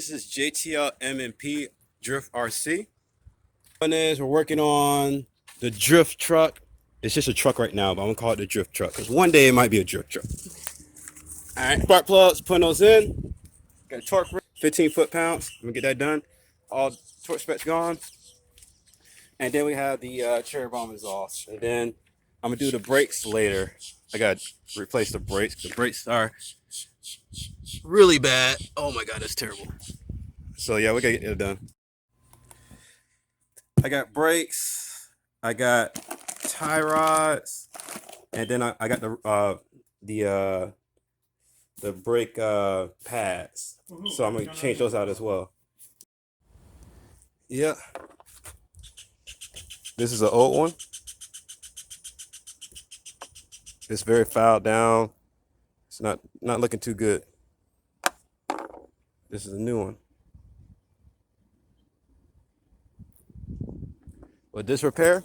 This is JTL M&P Drift RC. One is we're working on the drift truck. It's just a truck right now, but I'm gonna call it the drift truck because one day it might be a drift truck. All right, spark plugs, putting those in. Got a torque, 15 foot-pounds. I'm gonna get that done. All torque specs gone. And then we have the cherry bomb exhaust. And then I'm gonna do the brakes later. I gotta replace the brakes. The brakes are really bad. Oh my god, that's terrible. So yeah, we gotta get it done. I got brakes, I got tie rods, and then I got the brake pads. So I'm gonna change those out as well. Yeah. This is an old one. It's very fouled down. It's not looking too good. This is a new one. With this repair,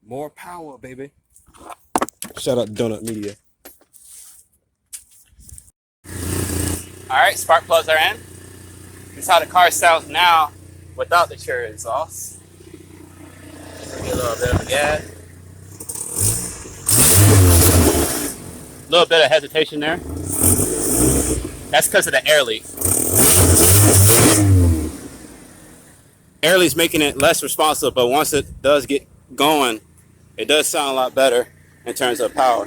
more power, baby. Shout out to Donut Media. All right, spark plugs are in. This is how the car sounds now without the cherry exhaust. Get a little bit of gas. A little bit of hesitation there. That's because of the air leak. Air leak's making it less responsive, but once it does get going, it does sound a lot better in terms of power.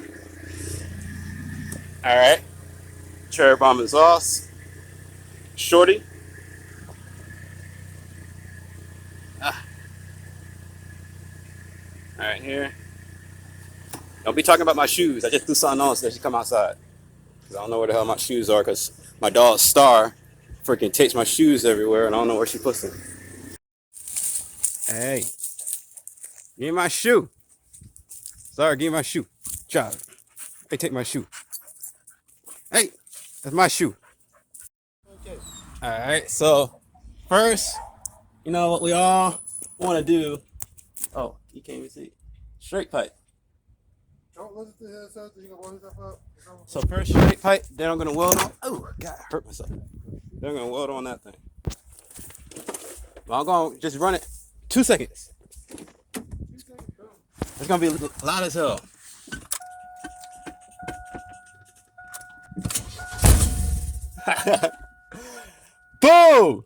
All right, cherry bomb exhaust, shorty. All right, here. Don't be talking about my shoes. I just threw something on so they should come outside. Cause I don't know where the hell my shoes are. Cause my dog Star freaking takes my shoes everywhere, and I don't know where she puts them. Hey, give me my shoe. Sorry, give me my shoe. Child, hey, take my shoe. Hey, that's my shoe. Okay. All right. So first, you know what we all want to do. Oh, you can't even see. Straight pipe. So first straight pipe, then I'm gonna weld on. Oh God, I hurt myself. Then I'm gonna weld on that thing. Well, I'm gonna just run it 2 seconds. It's gonna be loud as hell. Boom!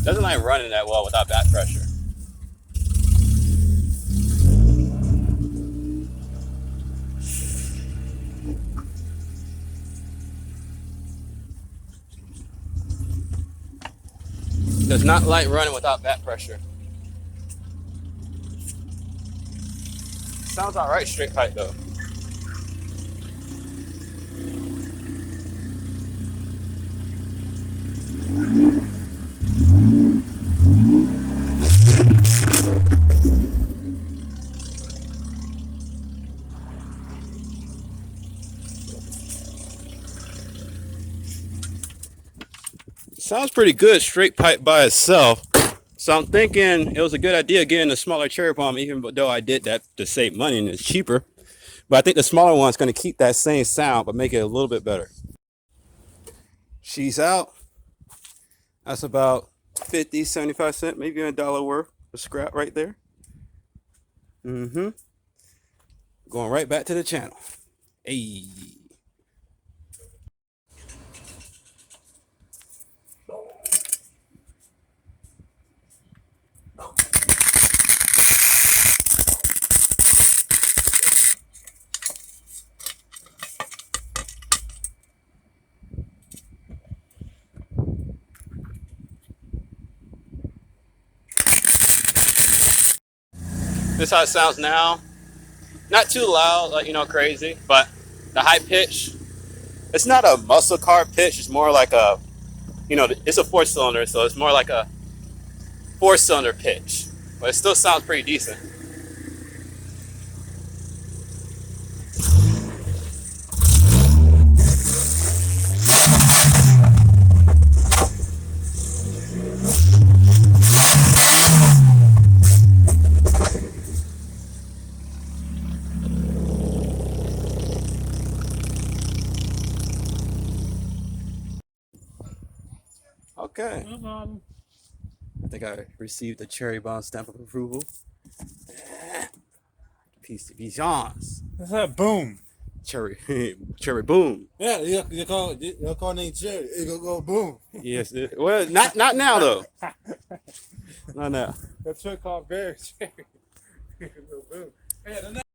Doesn't like running that well without back pressure. Does not like running without back pressure. Sounds alright straight pipe though. Sounds pretty good straight pipe by itself. So I'm thinking it was a good idea getting a smaller cherry bomb, even though I did that to save money and it's cheaper. But I think the smaller one's going to keep that same sound but make it a little bit better. She's out. That's about 50, 75 cents, maybe $1 worth of scrap right there. Going right back to the channel. Hey. This is how it sounds now. Not too loud, like, you know, crazy, but the high pitch, it's not a muscle car pitch. It's more like a, you know, it's a 4-cylinder, so it's more like a 4-cylinder pitch, but it still sounds pretty decent. Okay. No problem. I think I received the cherry bomb stamp of approval. Piece of Jean's. What's that? Boom. Cherry, cherry boom. Yeah, you call name Jerry. It go boom. Yes. Well, not now though. Not now. That's what called Bear Jerry. Boom. Hey,